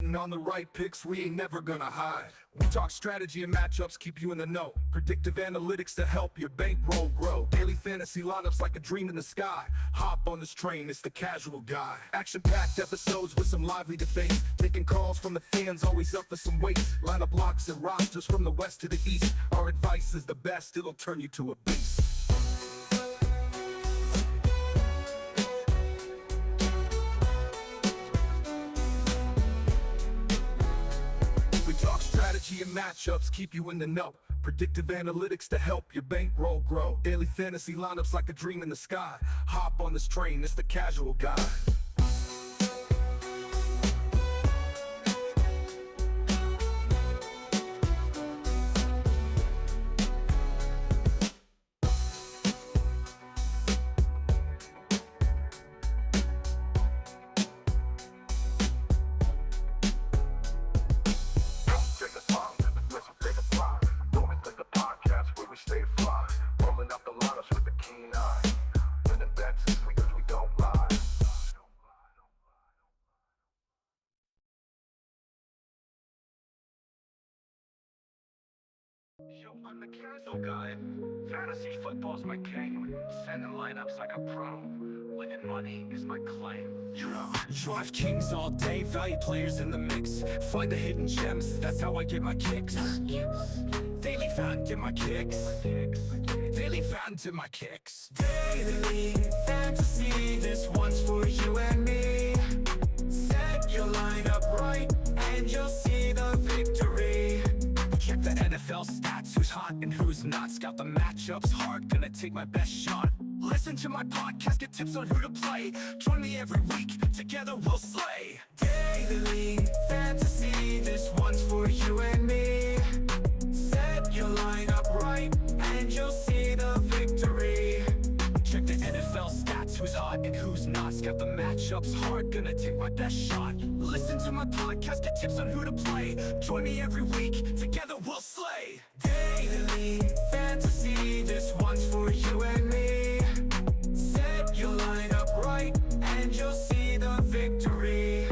betting on the right picks, we ain't never gonna hide. We talk strategy and matchups, keep you in the know. Predictive analytics to help your bankroll grow. Daily fantasy lineups like a dream in the sky. Hop on this train, it's the casual guy. Action-packed episodes with some lively debates. Taking calls from the fans, always up for some weights. Lineup blocks and rosters from the west to the east. Our advice is the best, it'll turn you to a beast. We talk strategy and matchups, keep you in the know. Predictive analytics to help your bankroll grow. Daily fantasy lineups like a dream in the sky. Hop on this train, it's the casual guy. Take the time, listen, take a fly. Don't miss the podcast where we stay fly. Rolling up the lineups with the keen eye. Winning bets is because we don't lie. Yo, I'm the casual guy. Fantasy football's my game. Sending lineups like a pro. Winning money is my claim. Drive kings all day, value players in the mix. Find the hidden gems, that's how I get my kicks. Daily fan, get my kicks. Daily fan to my kicks. Daily fantasy, this one's for you and me. Set your lineup right, and you'll see the victory. Check the NFL stats, who's hot and who's not. Scout the matchups hard, gonna take my best shot. Listen to my podcast, get tips on who to play. Join me every week, together we'll slay. Daily fantasy, this one's for you and me. Set your lineup right, and you'll see the victory. Check the NFL stats, who's hot and who's not. Scout the matchups hard, gonna take my best shot. Listen to my podcast, get tips on who to play. Join me every week, together we'll slay. Daily fantasy, this one's for you and me. Set your lineup right, and you'll see the victory.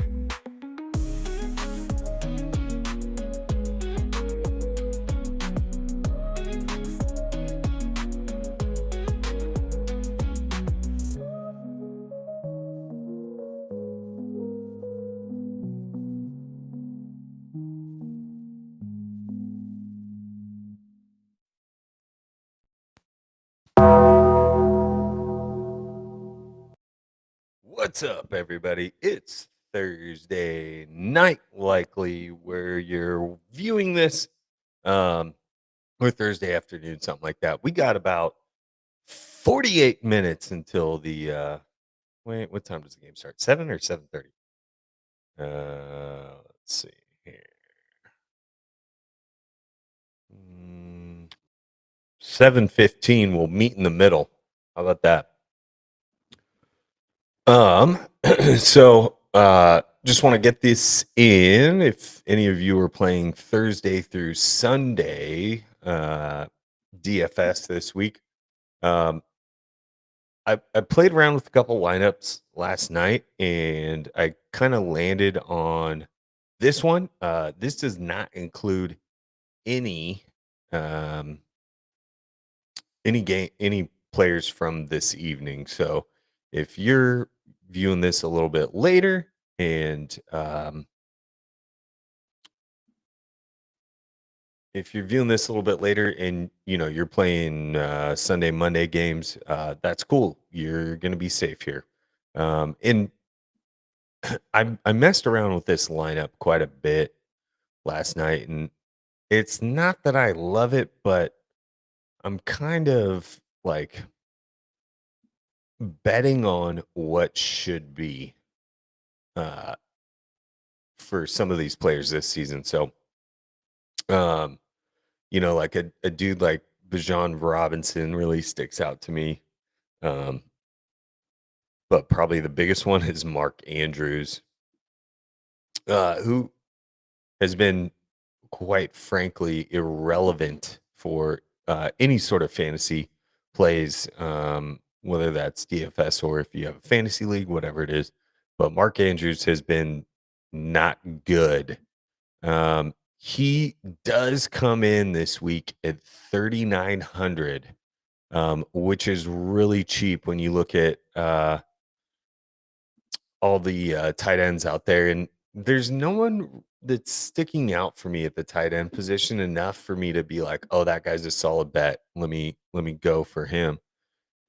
What's up, everybody? It's Thursday night, likely where you're viewing this, or Thursday afternoon, something like that. We got about 48 minutes until the wait. What time does the game start? 7 or 7:30? Let's see here. 7:15. We'll meet in the middle. How about that? So just want to get this in. If any of you are playing Thursday through Sunday DFS this week, I played around with a couple lineups last night, and I kind of landed on this one. This does not include any players from this evening. So if you're viewing this a little bit later and you're playing Sunday, Monday games, that's cool. You're going to be safe here. And I messed around with this lineup quite a bit last night, and it's not that I love it, but I'm kind of like betting on what should be for some of these players this season. So, like a dude like Bijan Robinson really sticks out to me. But probably the biggest one is Mark Andrews, who has been quite frankly irrelevant for any sort of fantasy plays, whether that's DFS or if you have a fantasy league, whatever it is. But Mark Andrews has been not good. He does come in this week at 3,900, which is really cheap when you look at all the tight ends out there. And there's no one that's sticking out for me at the tight end position enough for me to be like, oh, that guy's a solid bet. Let me go for him.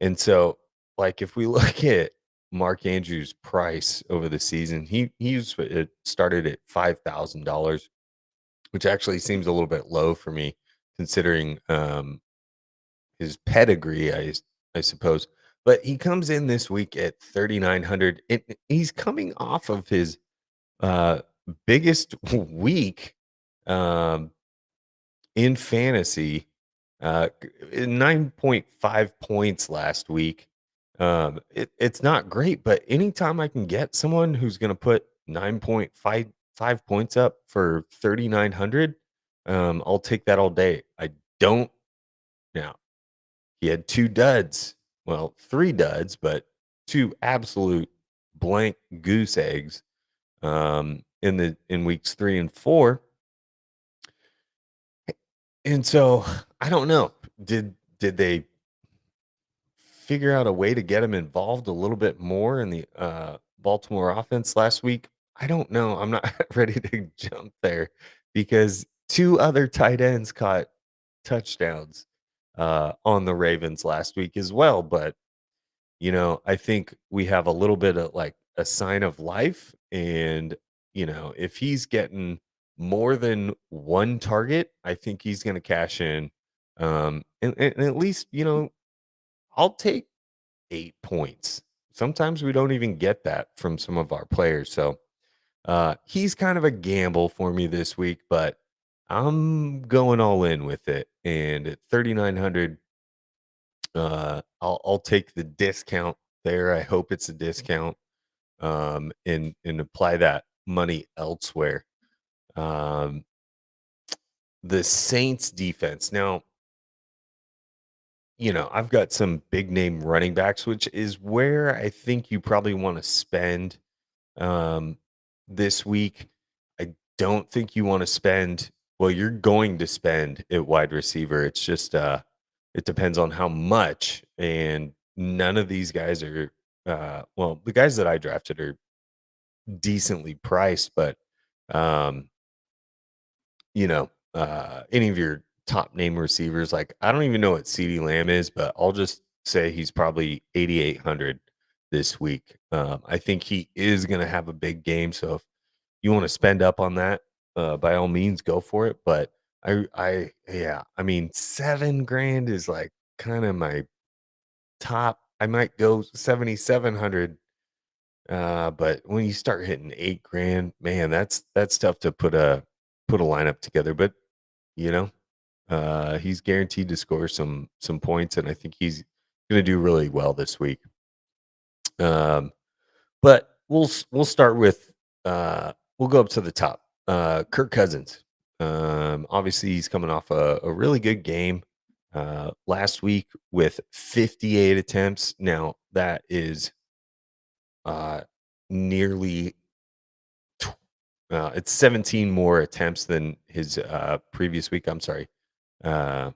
And so, like, if we look at Mark Andrews' price over the season, it started at $5,000, which actually seems a little bit low for me considering his pedigree, I suppose. But he comes in this week at 3,900. He's coming off of his uh, biggest week um, in fantasy, 9.5 points last week. It's not great, but anytime I can get someone who's going to put 9.55 points up for 3,900, I'll take that all day. I don't now. He had two duds, well, three duds, but two absolute blank goose eggs in weeks 3 and 4. And so I don't know. Did they figure out a way to get him involved a little bit more in the Baltimore offense last week? I don't know. I'm not ready to jump there because two other tight ends caught touchdowns on the Ravens last week as well. But I think we have a little bit of like a sign of life. And, if he's getting more than one target, I think he's going to cash in. And at least, I'll take 8 points. Sometimes we don't even get that from some of our players. So he's kind of a gamble for me this week, but I'm going all in with it. And at 3,900, I'll take the discount there. I hope it's a discount, and apply that money elsewhere. Um, the Saints defense. Now, I've got some big name running backs, which is where I think you probably want to spend um, this week. I don't think you want to spend. Well, you're going to spend at wide receiver. It's just it depends on how much. And none of these guys are. Well, the guys that I drafted are decently priced, but um, any of your top name receivers, like I don't even know what CD Lamb is, but I'll just say he's probably 8,800 this week. I think he is going to have a big game. So if you want to spend up on that, by all means, go for it. But yeah, I mean, 7 grand is like kind of my top. I might go 7,700. But when you start hitting 8 grand, man, that's tough to put a lineup together. But you know, he's guaranteed to score some points, and I think he's going to do really well this week. But we'll start with we'll go up to the top. Kirk Cousins. Obviously, he's coming off a really good game last week with 58 attempts. Now that is nearly it's 17 more attempts than his previous week. I'm sorry. Uh,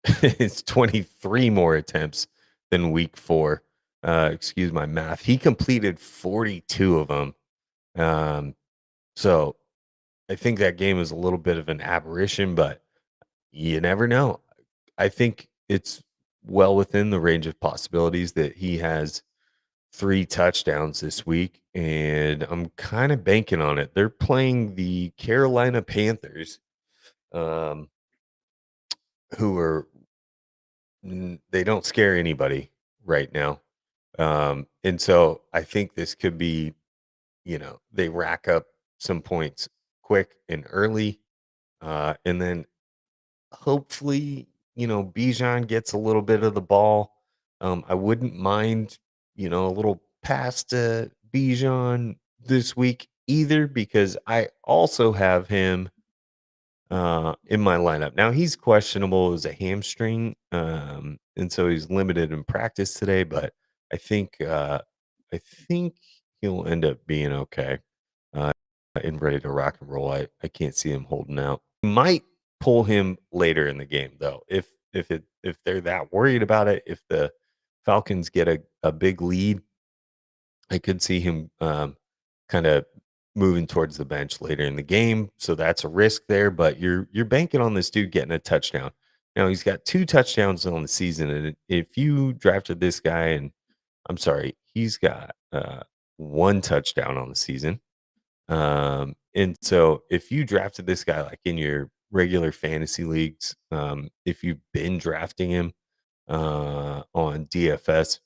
it's 23 more attempts than week 4. Excuse my math. He completed 42 of them. So I think that game was a little bit of an aberration, but you never know. I think it's well within the range of possibilities that he has 3 touchdowns this week, and I'm kind of banking on it. They're playing the Carolina Panthers, um, who are they don't scare anybody right now. And so I think this could be, they rack up some points quick and early, and then hopefully, Bijan gets a little bit of the ball. I wouldn't mind, a little pass to Bijan this week either because I also have him in my lineup. Now he's questionable as a hamstring, and so he's limited in practice today. But I think I think he'll end up being okay uh, and ready to rock and roll. I can't see him holding out. Might pull him later in the game though, if they're that worried about it. If the Falcons get a big lead, I could see him kind of moving towards the bench later in the game. So that's a risk there, but you're banking on this dude getting a touchdown. Now he's got 2 touchdowns on the season, and if you drafted this guy, and I'm sorry, he's got 1 touchdown on the season. And so if you drafted this guy like in your regular fantasy leagues, if you've been drafting him on DFS,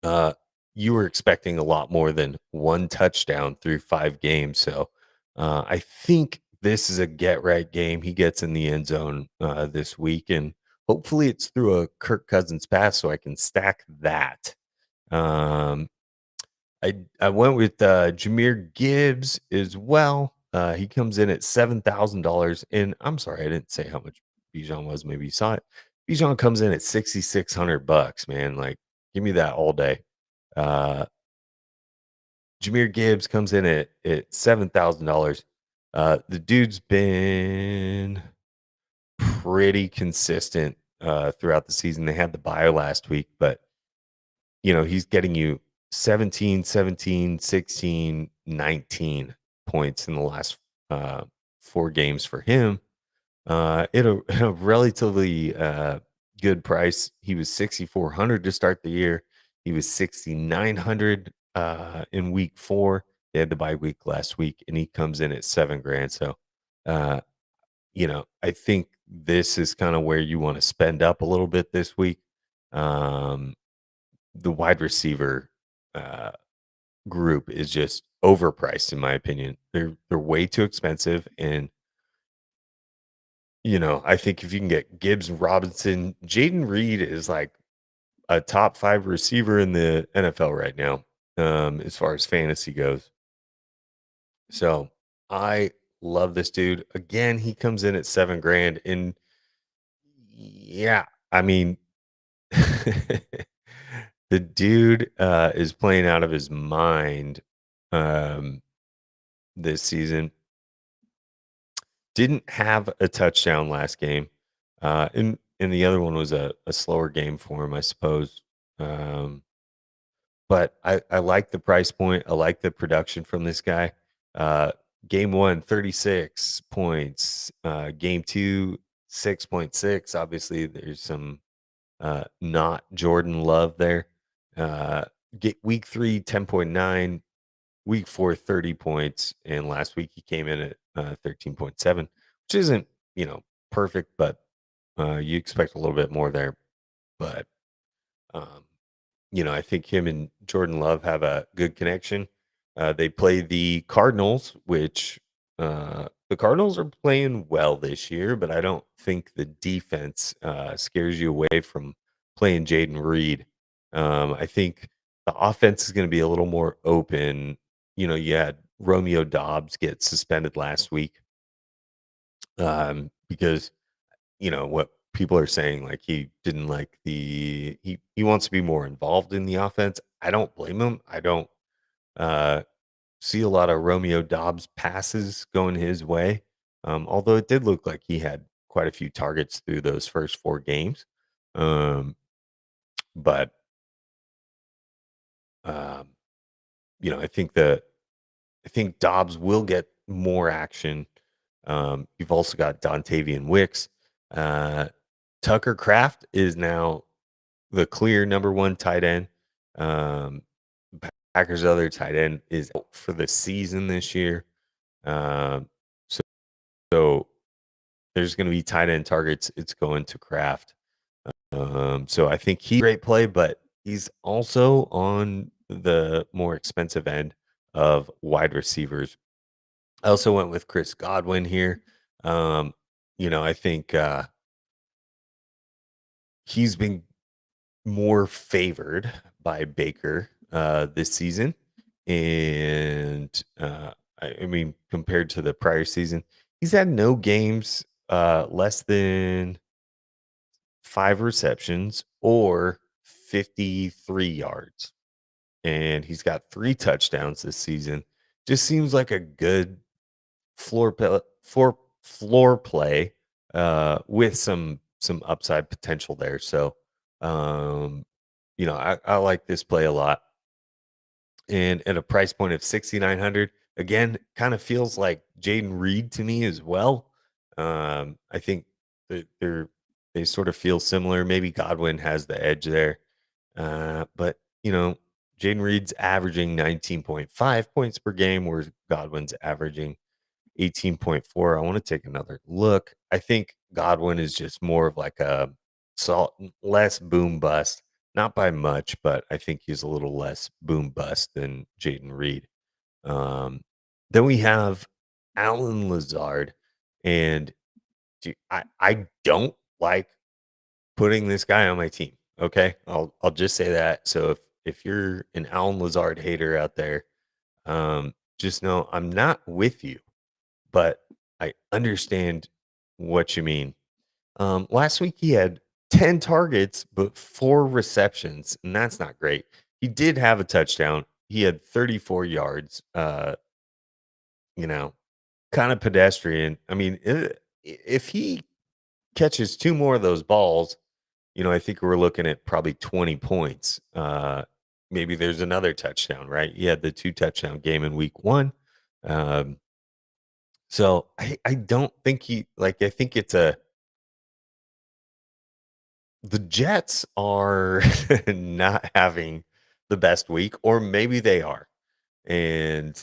uh, you were expecting a lot more than 1 touchdown through 5 games. So I think this is a get right game. He gets in the end zone this week, and hopefully it's through a Kirk Cousins pass so I can stack that. Um, I went with Jameer Gibbs as well. He comes in at $7,000, and I'm sorry I didn't say how much Bijan was. Maybe you saw it. Bijan comes in at $6,600, man. Like, give me that all day. Uh, Jameer Gibbs comes in at $7,000. The dude's been pretty consistent throughout the season. They had the bye last week, but he's getting you 17, 17, 16, 19 points in the last 4 games for him. At a relatively good price. He was 6,400 to start the year. He was 6,900 in week 4. They had the bye week last week, and he comes in at $7,000. So, uh, I think this is kind of where you want to spend up a little bit this week. Um, the wide receiver uh, group is just overpriced, in my opinion. They're way too expensive, and I think if you can get Gibbs and Robinson, Jaden Reed is like a top 5 receiver in the NFL right now, as far as fantasy goes. So I love this dude. Again, he comes in at $7,000, and yeah, I mean, the dude is playing out of his mind um, this season. Didn't have a touchdown last game. And the other one was a slower game for him, I suppose. But I like the price point. I like the production from this guy. Uh, game 1, 36 points. Game 2, 6.6. Obviously, there's some not Jordan Love there. Get week 3, 10.9. Week 4, 30 points. And last week he came in at 13.7, which isn't, perfect, but you expect a little bit more there. But um, I think him and Jordan Love have a good connection. They play the Cardinals, which the Cardinals are playing well this year, but I don't think the defense scares you away from playing Jaden Reed. I think the offense is going to be a little more open. You had Romeo Dobbs get suspended last week because what people are saying, like he didn't like he wants to be more involved in the offense. I don't blame him. I don't uh see a lot of Romeo Dobbs passes going his way. Although it did look like he had quite a few targets through those first 4 games. um but um I think Dobbs will get more action. You've also got Dontavian Wicks. uh Tucker Kraft is now the clear number 1 tight end. Um, Packers' other tight end is out for the season this year. Um, so, so there's going to be tight end targets. It's going to Kraft. So I think he's a great play, but he's also on the more expensive end of wide receivers. I also went with Chris Godwin here. Um, I think he's been more favored by Baker this season. And I mean, compared to the prior season, he's had no games less than 5 receptions or 53 yards. and he's got 3 touchdowns this season. Just seems like a good floor play, with some upside potential there. So, um, I like this play a lot. And at a price point of 6,900, again, kind of feels like Jaden Reed to me as well. I think that they sort of feel similar. Maybe Godwin has the edge there. But Jaden Reed's averaging 19.5 points per game, whereas Godwin's averaging 18.4. I want to take another look. I think Godwin is just more of like a salt, less boom bust, not by much, but I think he's a little less boom bust than Jaden Reed. Um, then we have Alan Lazard, and I don't like putting this guy on my team. Okay, I'll just say that. So if you're an Alan Lazard hater out there, just know I'm not with you, but I understand what you mean. Last week he had 10 targets, but 4 receptions, and that's not great. He did have a touchdown. He had 34 yards. You know, kind of pedestrian. I mean, if he catches 2 more of those balls, I think we're looking at probably 20 points. Maybe there's another touchdown, right? He had the 2 touchdown game in week 1. Um, so I don't think I think it's a the Jets are not having the best week, or maybe they are. And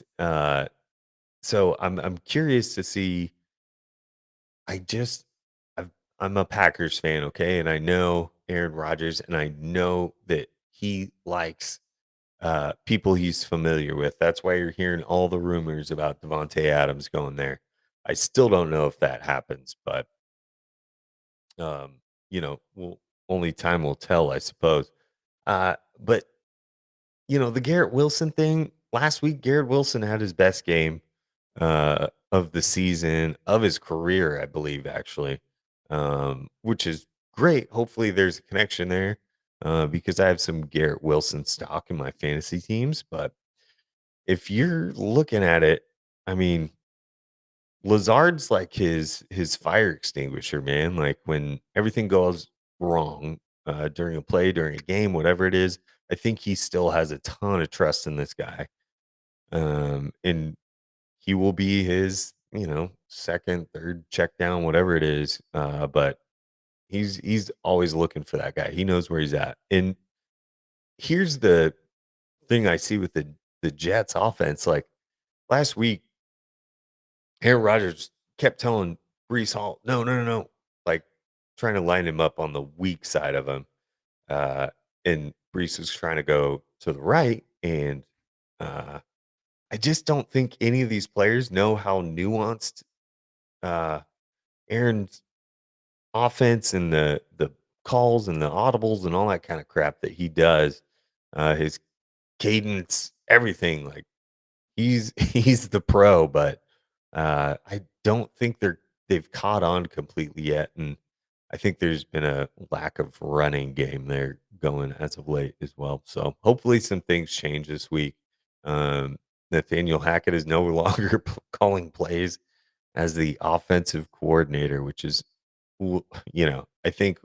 so I'm curious to see. I just I've, I'm a Packers fan, okay, and I know Aaron Rodgers, and I know that he likes people he's familiar with. That's why you're hearing all the rumors about Devontae Adams going there. I still don't know if that happens, but um, only time will tell, I suppose. But the Garrett Wilson thing last week, Garrett Wilson had his best game of the season of his career, I believe, actually, which is great. Hopefully, there's a connection there because I have some Garrett Wilson stock in my fantasy teams. But if you're looking at it, I mean, Lazard's like his fire extinguisher, man. Like when everything goes wrong during a play, during a game, whatever it is, I think he still has a ton of trust in this guy. And he will be his, second, third check down, whatever it is. But he's always looking for that guy. He knows where he's at. And here's the thing I see with the Jets offense. Like last week, Aaron Rodgers kept telling Brees Hall, no, no, no, no, like trying to line him up on the weak side of him. Uh, and Brees was trying to go to the right. And uh, I just don't think any of these players know how nuanced uh, Aaron's offense and the calls and the audibles and all that kind of crap that he does. His cadence, everything. Like he's the pro, but I don't think they've caught on completely yet, and I think there's been a lack of running game there going as of late as well. So hopefully some things change this week. Um, Nathaniel Hackett is no longer calling plays as the offensive coordinator, which is, I think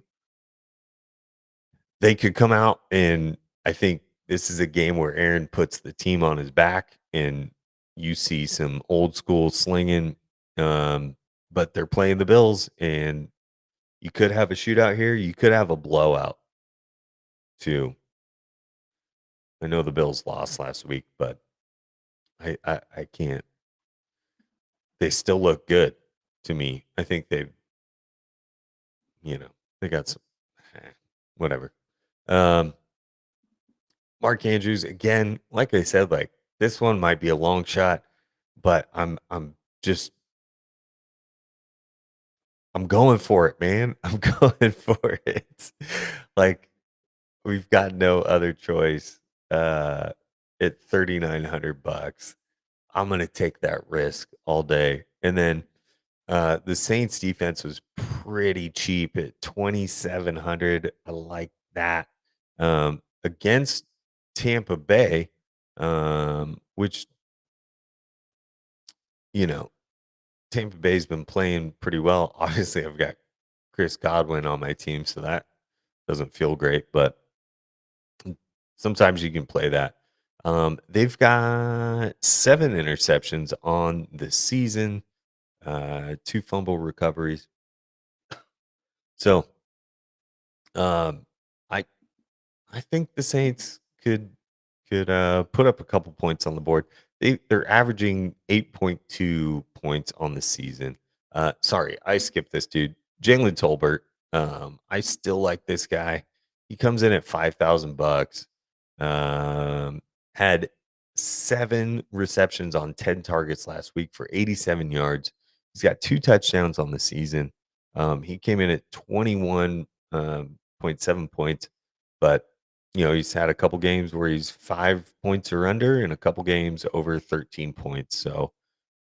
they could come out, and I think this is a game where Aaron puts the team on his back and you see some old school slinging. But they're playing the Bills, and you could have a shootout here. You could have a blowout too. I know the Bills lost last week, but I can't. They still look good to me. I think they got some whatever. Um, Mark Andrews again, like I said, like this one might be a long shot, but I'm just I'm going for it, man. I'm going for it. Like we've got no other choice at 3,900 bucks. I'm going to take that risk all day. And then the Saints defense was pretty cheap at 2,700. I like that. Against Tampa Bay, which, you know, Tampa Bay's been playing pretty well. Obviously, I've got Chris Godwin on my team, so that doesn't feel great, but sometimes you can play that. They've got 7 interceptions on the season, 2 fumble recoveries. So, um, I I think the Saints could put up a couple points on the board. They're averaging 8.2 points on the season. Sorry, I skipped this dude. Jalen Tolbert. I still like this guy. He comes in at $5,000. Um, had 7 receptions on 10 targets last week for 87 yards. He's got 2 touchdowns on the season. He came in at 21.7 points, but he's had a couple games where he's 5 points or under and a couple games over 13 points. So,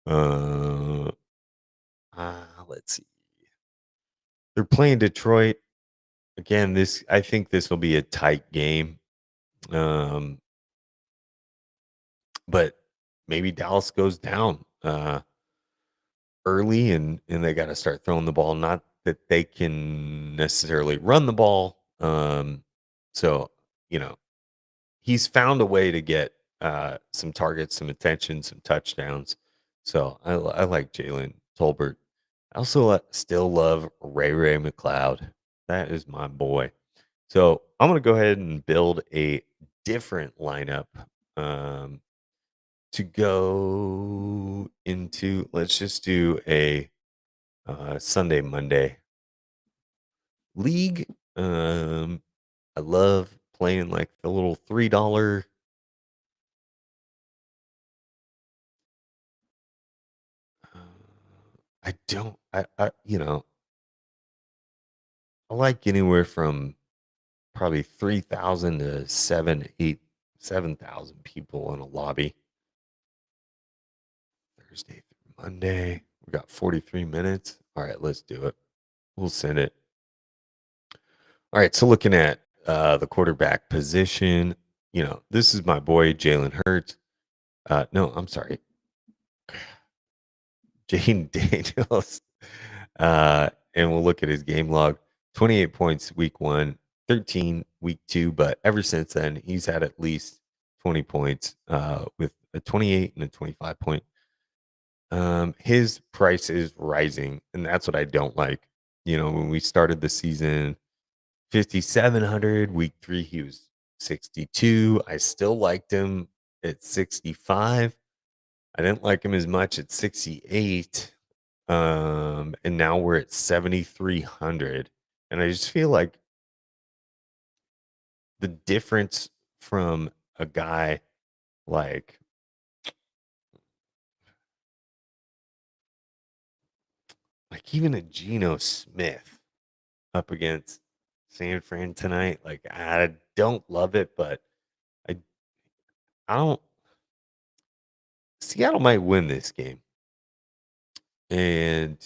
uh, let's see. They're playing Detroit again. I think this will be a tight game. Um, but maybe Dallas goes down early and they got to start throwing the ball. Not that they can necessarily run the ball. So, you know, he's found a way to get some targets, some attention, some touchdowns. So I like Jalen Tolbert. I also still love Ray McLeod. That is my boy. So I'm going to go ahead and build a different lineup to go into. Let's just do a Sunday, Monday league. I love playing like the little $3. Uh, I don't. I like anywhere from probably 3,000 to 7,000 people in a lobby. Thursday through Monday. We got 43 minutes. All right, let's do it. We'll send it. All right, so looking at the quarterback position, this is my boy Jalen Hurts. No, I'm sorry, Jane Daniels. And we'll look at his game log. 28 points week 1, 13 week 2, but ever since then he's had at least 20 points with a 28 and a 25 point. His price is rising, and that's what I don't like. When we started the season, 5,700. Week 3 he was 62. I still liked him at 65. I didn't like him as much at 68. And now we're at 7,300. And I just feel like the difference from a guy like even a Geno Smith up against San Fran tonight, like I don't love it, but I I don't Seattle might win this game. And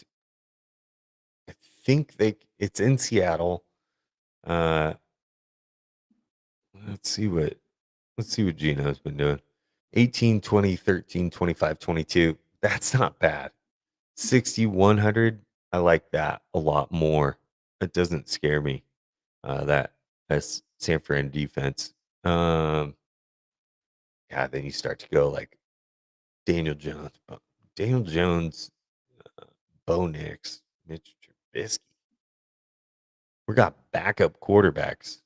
I think it's in Seattle. Uh let's see what Geno's been doing. 18, 20, 13, 25, 22. That's not bad. 6,100. I like that a lot more. It doesn't scare me. That's San Fran defense. Yeah, then you start to go like Daniel Jones, Daniel Jones, Bo Nix, Mitch Trubisky. We got backup quarterbacks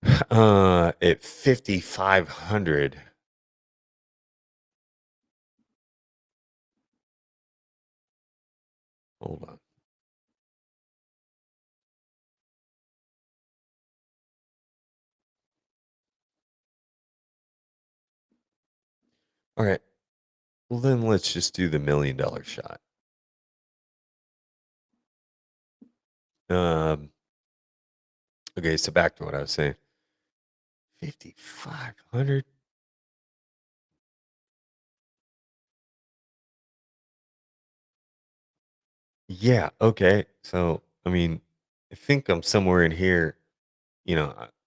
at 5,500. Hold on. All right. Well, then let's just do the $1,000,000 shot. Um, okay, so back to what I was saying. 5,500. Yeah. Okay. So, I mean, I think I'm somewhere in here.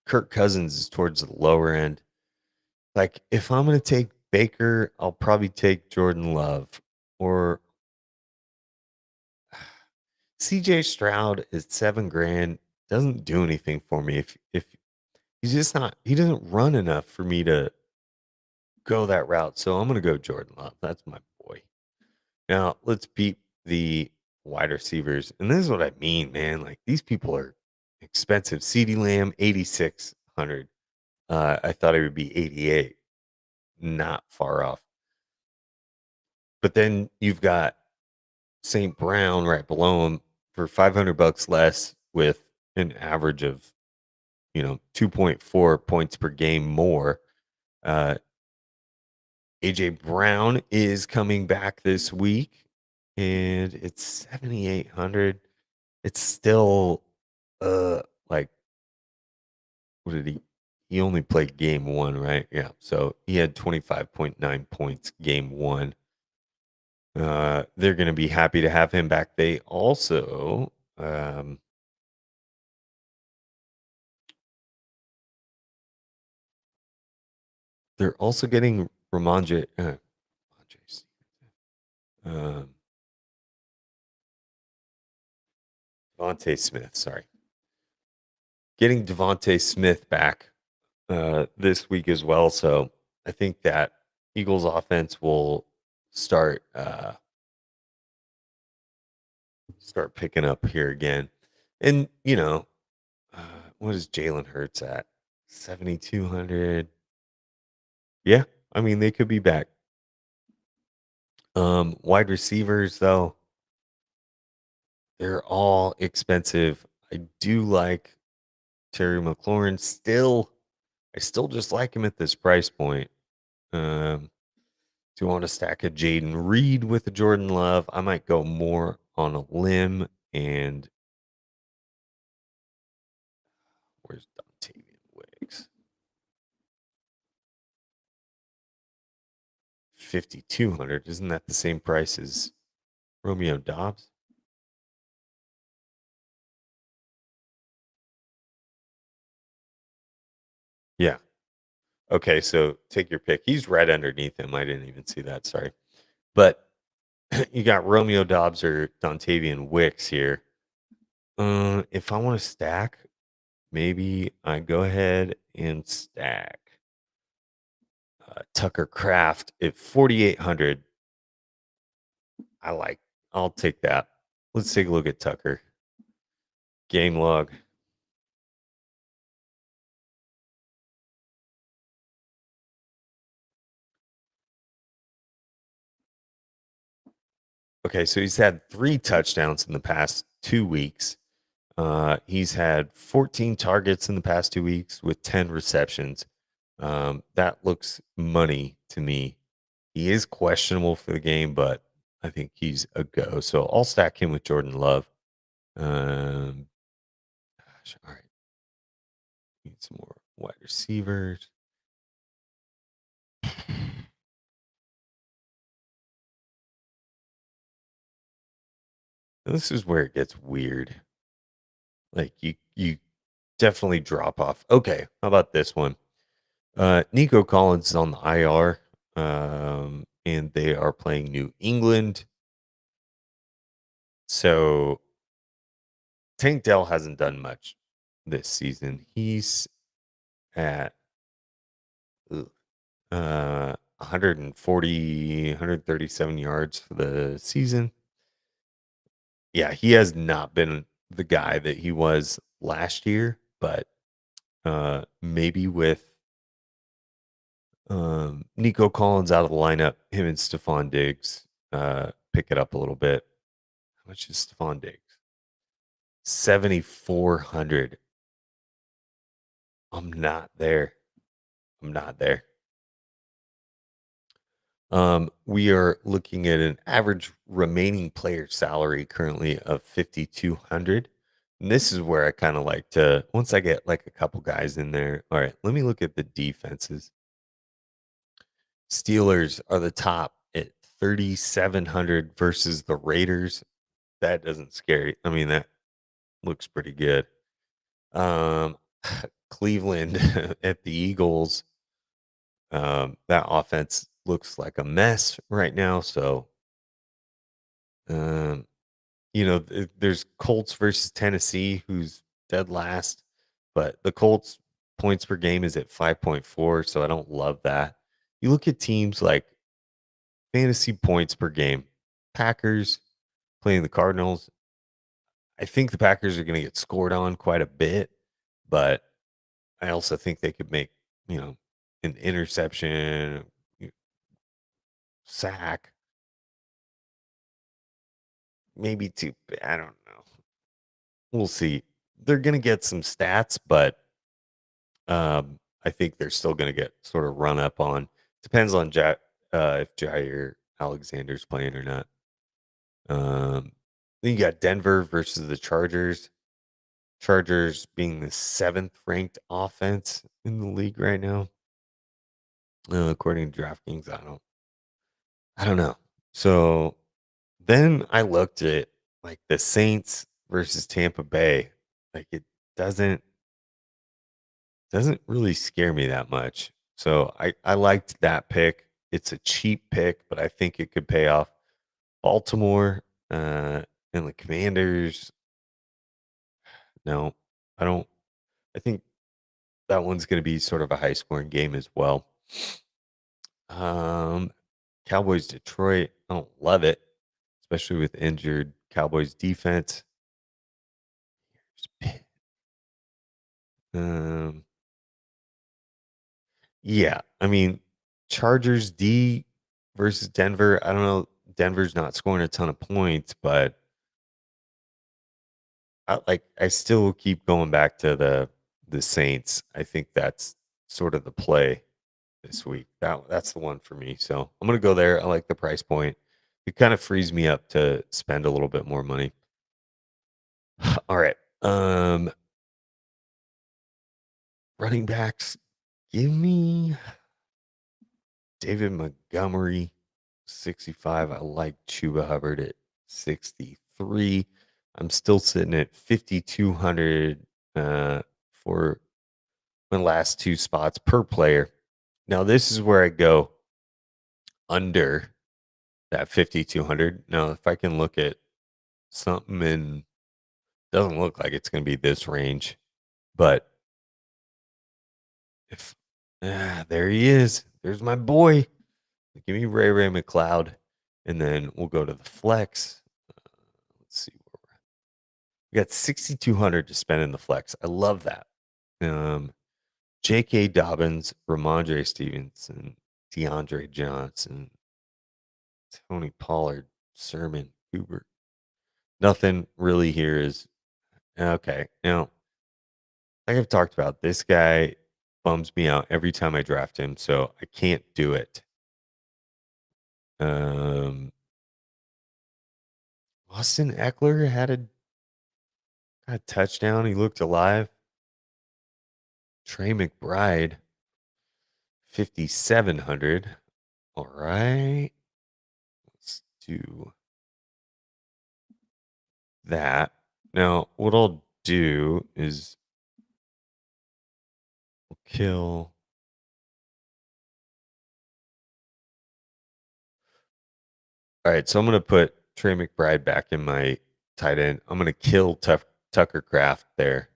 Kirk Cousins is towards the lower end. Like, if I'm gonna take Baker, I'll probably take Jordan Love or CJ Stroud is 7 grand. Doesn't do anything for me. If he's just not, he doesn't run enough for me to go that route. So I'm gonna go Jordan Love. That's my boy. Now let's beat the wide receivers. And this is what I mean, man. Like, these people are expensive. CeeDee Lamb, 8,600. I thought it would be 88. Not far off. But then you've got St. Brown right below him for $500 less with an average of 2.4 points per game more. Uh, AJ Brown is coming back this week, and it's 7,800. It's still like, what did he only played game one, right? Yeah. So he had 25.9 points game one. They're going to be happy to have him back. They also they're also getting Ramondre um, Devontae Smith. Sorry, getting Devontae Smith back this week as well. So I think that Eagles offense will start picking up here again. And what is Jalen Hurts at? 7,200. Yeah, I mean, they could be back. Wide receivers though, they're all expensive. I do like Terry McLaurin still. I still just like him at this price point. Do you want to stack a Jaden Reed with a Jordan Love? I might go more on a limb. And where's Dontavian Wicks? 5,200. Isn't that the same price as Romeo Dobbs? Yeah. Okay, so take your pick. He's right underneath him. I didn't even see that. Sorry. But you got Romeo Dobbs or Dontavian Wicks here. If I want to stack, maybe I go ahead and stack Tucker Craft at 4,800. I'll take that. Let's take a look at Tucker. Game log. Okay, so he's had 3 touchdowns in the past 2 weeks. He's had 14 targets in the past 2 weeks with 10 receptions. That looks money to me. He is questionable for the game, but I think he's a go. So I'll stack him with Jordan Love. Gosh, all right. Need some more wide receivers. This is where it gets weird. Like, you definitely drop off. Okay, how about this one? Nico Collins is on the IR, and they are playing New England. So Tank Dell hasn't done much this season. He's at 140, 137 yards for the season. Yeah, he has not been the guy that he was last year, but maybe with Nico Collins out of the lineup, him and Stephon Diggs pick it up a little bit. How much is Stephon Diggs? 7,400. I'm not there. I'm not there. We are looking at an average remaining player salary currently of 5,200. And this is where I kind of like to, once I get like a couple guys in there. All right, let me look at the defenses. Steelers are the top at 3,700 versus the Raiders. That doesn't scare you. I mean, that looks pretty good. Um, Cleveland at the Eagles. That offense looks like a mess right now. So, um, there's Colts versus Tennessee, who's dead last, but the Colts points per game is at 5.4, so I don't love that. You look at teams like fantasy points per game, Packers playing the Cardinals. I think the Packers are going to get scored on quite a bit, but I also think they could make, you know, an interception, sack, maybe two. I don't know. We'll see. They're going to get some stats, but I think they're still going to get sort of run up on. Depends on if Jair Alexander's playing or not. Then you got Denver versus the Chargers. Chargers being the 7th ranked offense in the league right now, according to DraftKings. I don't know. So then I looked at like the Saints versus Tampa Bay. Like it doesn't doesn't really scare me that much. So I liked that pick. It's a cheap pick, but I think it could pay off. Baltimore and the Commanders. No, I don't. I think that one's going to be sort of a high scoring game as well. Um, Cowboys Detroit. I don't love it, especially with injured Cowboys defense. Um, yeah, I mean, Chargers D versus Denver. I don't know. Denver's not scoring a ton of points, but I still keep going back to the Saints. I think that's sort of the play this week. That's the one for me. So I'm gonna go there. I like the price point. It kind of frees me up to spend a little bit more money. All right. Running backs. Give me David Montgomery, 65. I like Chuba Hubbard at 63. I'm still sitting at 5,200 for my last two spots per player. Now, this is where I go under that 5,200. Now, if I can look at something and doesn't look like it's going to be this range, but if there he is, there's my boy. Give me Ray McLeod, and then we'll go to the flex. Let's see where we're at. We got 6,200 to spend in the flex. I love that. J.K. Dobbins, Ramondre Stevenson, DeAndre Johnson, Tony Pollard, Sermon, Hubert. Nothing really here is okay. Now, like I've talked about, this guy bums me out every time I draft him, so I can't do it. Austin Eckler had a touchdown. He looked alive. Trey McBride, 5,700. All right. Let's do that. Now, what I'll do is kill. All right. So I'm going to put Trey McBride back in my tight end. I'm going to kill Tucker Craft there.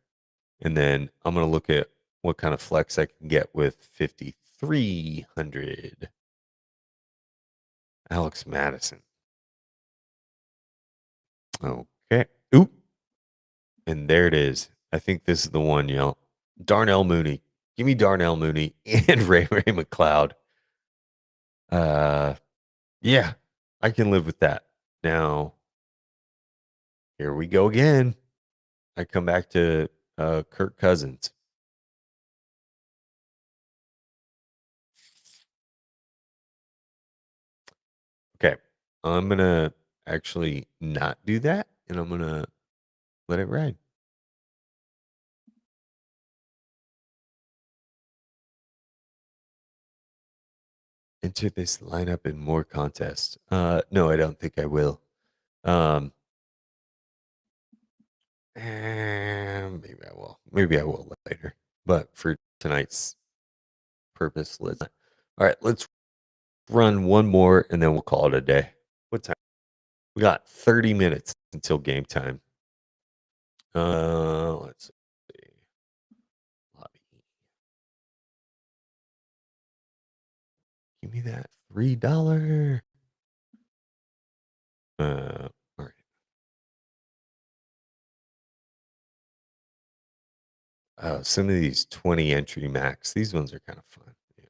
And then I'm going to look at what kind of flex I can get with 5,300. Alex Madison. Okay. Oop. And there it is. I think this is the one, y'all. Darnell Mooney. Give me Darnell Mooney and Ray McLeod. Yeah, I can live with that. Now, here we go again. I come back to Kirk Cousins. Okay, I'm going to actually not do that, and I'm going to let it ride. Enter this lineup in more contests. No, I don't think I will. Maybe I will. Maybe I will later. but for tonight's purpose, let's. All right, let's run one more and then we'll call it a day. What time? We got 30 minutes until game time. Let's see. Lobby. Give me that $3. All right. Some of these 20 entry max, these ones are kind of fun. Yeah.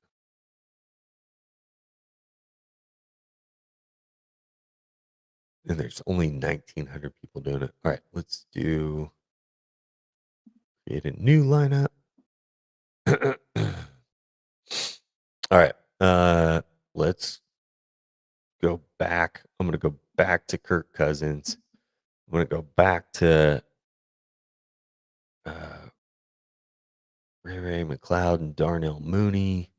And there's only 1,900 people doing it. All right, let's do create a new lineup. All right. Let's go back. I'm gonna go back to Kirk Cousins. I'm gonna go back to Ray McLeod and Darnell Mooney.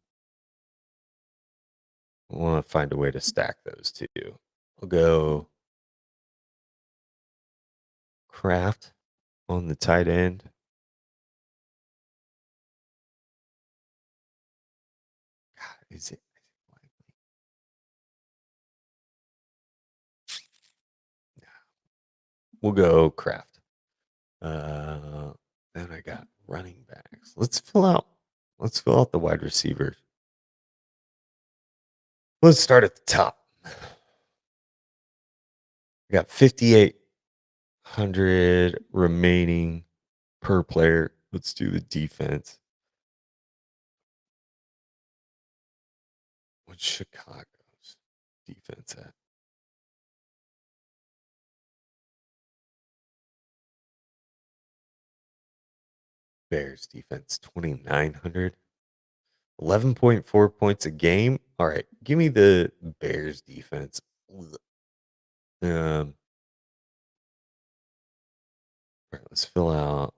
I want to find a way to stack those two. I'll go Kraft on the tight end. God, is it? We'll go Kraft. Then I got running backs. Let's fill out the wide receivers. Let's start at the top. We got 5,800 remaining per player. Let's do the defense. What's Chicago's defense at? Bears defense 2,900. 11.4 points a game. All right, give me the Bears defense. All right, let's fill out.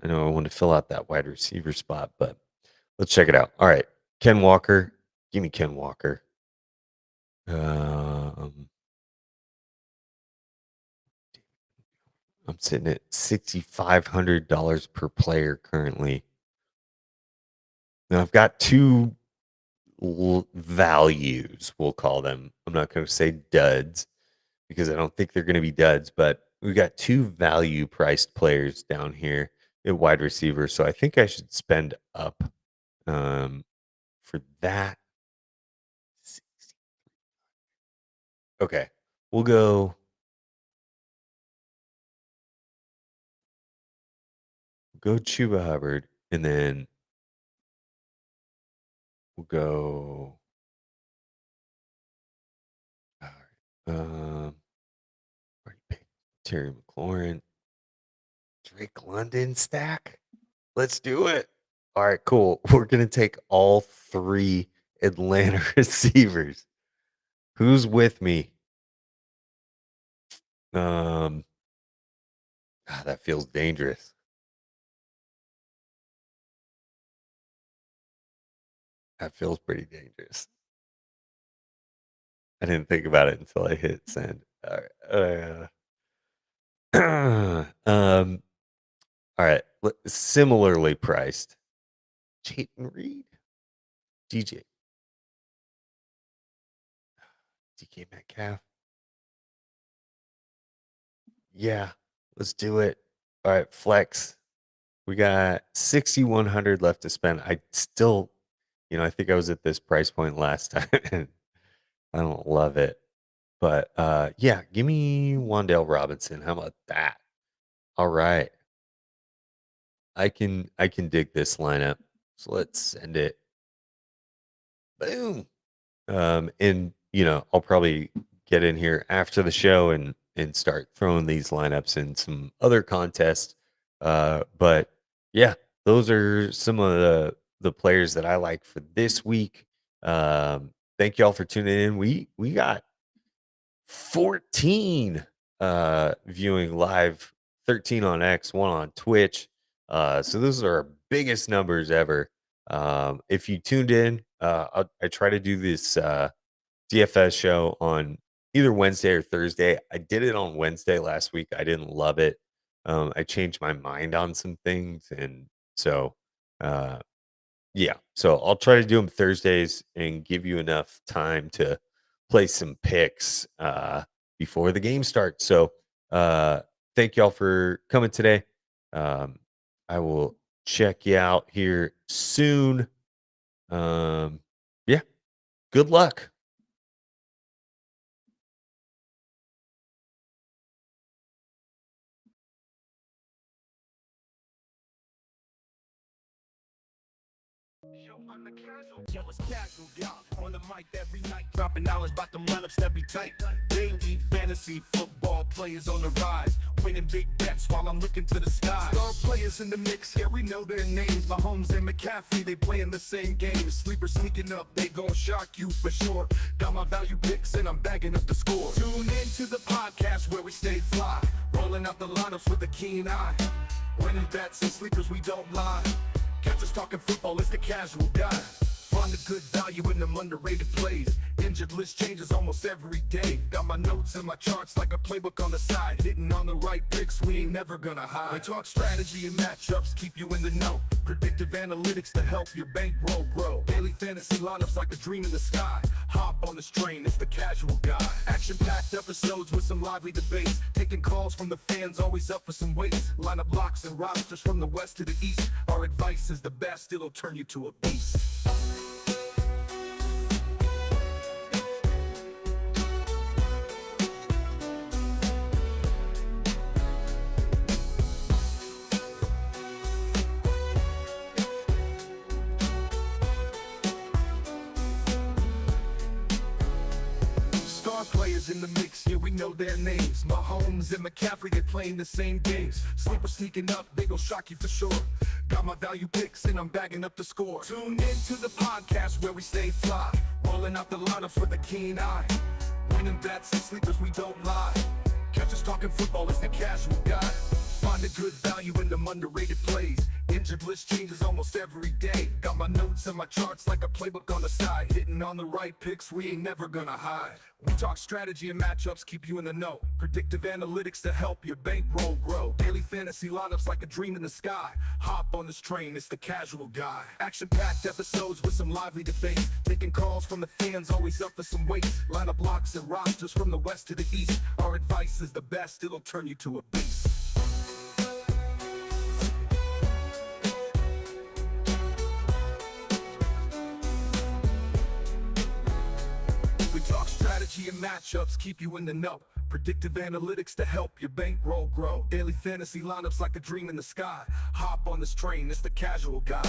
I know I want to fill out that wide receiver spot, but let's check it out. All right, Ken Walker. Give me Ken Walker. I'm sitting at $6,500 per player currently. Now I've got two values, we'll call them. I'm not going to say duds because I don't think they're going to be duds, but we've got two value priced players down here at wide receiver. So I think I should spend up for that. Okay, we'll go. Go Chuba Hubbard, and then we'll go. All right, already picked Terry McLaurin, Drake London stack. Let's do it. All right, cool. We're gonna take all three Atlanta receivers. Who's with me? That feels dangerous. That feels pretty dangerous. I didn't think about it until I hit send. All right. All right. Similarly priced. Chayton Reed. DJ. DK Metcalf. Yeah, let's do it. All right, flex. We got 6,100 left to spend. I still, I think I was at this price point last time and I don't love it. But yeah, give me Wandale Robinson. How about that? All right. I can dig this lineup. So let's send it. Boom. And I'll probably get in here after the show and start throwing these lineups in some other contests. But yeah, those are some of the players that I like for this week. Thank you all for tuning in. We got 14 viewing live, 13 on X, 1 on Twitch. So those are our biggest numbers ever. If you tuned in, I try to do this DFS show on either Wednesday or Thursday. I did it on Wednesday last week. I didn't love it. I changed my mind on some things, and So, uh, yeah. So I'll try to do them Thursdays and give you enough time to play some picks before the game starts. So, uh, thank y'all for coming today. Um, I will check you out here soon. Yeah. Good luck. Yo, it's casual, y'all. On the mic every night, dropping knowledge about them lineups that be tight. Daily fantasy football players on the rise, winning big bets while I'm looking to the sky. Star players in the mix, here we know their names. Mahomes and McCaffrey, they playing the same game. Sleepers sneaking up, they gon' shock you for sure. Got my value picks and I'm bagging up the score. Tune in to the podcast where we stay fly, rolling out the lineups with a keen eye. Winning bets and sleepers, we don't lie. Catch us talking football, it's the casual guy. Find the good value in them underrated plays. Injured list changes almost every day. Got my notes and my charts like a playbook on the side. Hitting on the right picks, we ain't never gonna hide. We talk strategy and matchups, keep you in the know. Predictive analytics to help your bankroll grow. Daily fantasy lineups like a dream in the sky. Hop on this train, it's the casual guy. Action-packed episodes with some lively debates. Taking calls from the fans, always up for some weights. Lineup blocks and rosters from the west to the east. Our advice is the best, it'll turn you to a beast. Players in the mix, here we know their names. Mahomes and McCaffrey, they playing the same games. Sleepers sneaking up, they gon' shock you for sure. Got my value picks and I'm bagging up the score. Tune in to the podcast where we stay fly, rolling out the lineups with a keen eye. Winning bets and sleepers, we don't lie. Catch us talking football, it's the casual guy. Find a good value in them underrated plays. Injured list changes almost every day. Got my notes and my charts like a playbook on the side. Hitting on the right picks, we ain't never gonna hide. We talk strategy and matchups, keep you in the know. Predictive analytics to help your bankroll grow. Daily fantasy lineups like a dream in the sky. Hop on this train, it's the casual guy. Action-packed episodes with some lively debates. Taking calls from the fans, always up for some weights. Lineup blocks and rosters from the west to the east. Our advice is the best, it'll turn you to a beast. We talk strategy and matchups, keep you in the know. Predictive analytics to help your bankroll grow. Daily fantasy lineups like a dream in the sky. Hop on this train, it's the casual guy.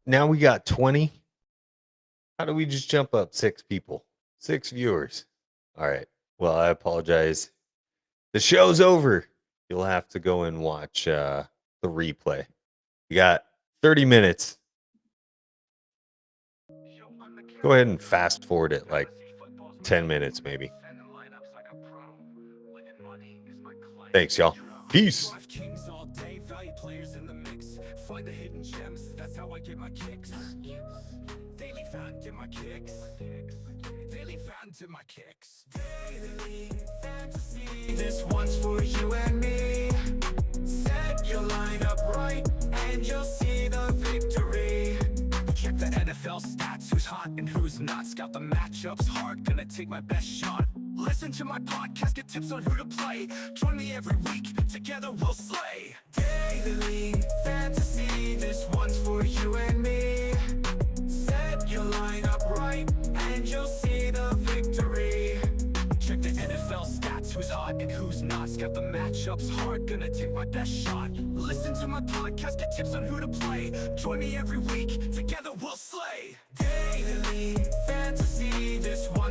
Now we got 20. How do we just jump up 6 people? 6 viewers. All right. Well, I apologize. The show's over. You'll have to go and watch the replay. You got 30 minutes. Go ahead and fast forward it like 10 minutes maybe. Thanks, y'all. Peace. Find the hidden gems, that's how I get my kicks. Daily found in my kicks. Daily found in my kicks. Daily fantasy, this one's for you and me. Set your lineup right, and you'll see the victory. Check the NFL stats, who's hot and who's not. Scout the matchups hard, gonna take my best shot. Listen to my podcast, get tips on who to play. Join me every week, together we'll slay. Daily fantasy, this one's for you and me. Set your lineup right, and you'll see the victory. Check the NFL stats, who's hot and who's not. Scout the matchups hard, gonna take my best shot. Listen to my podcast, get tips on who to play. Join me every week, together we'll slay. Daily fantasy, this one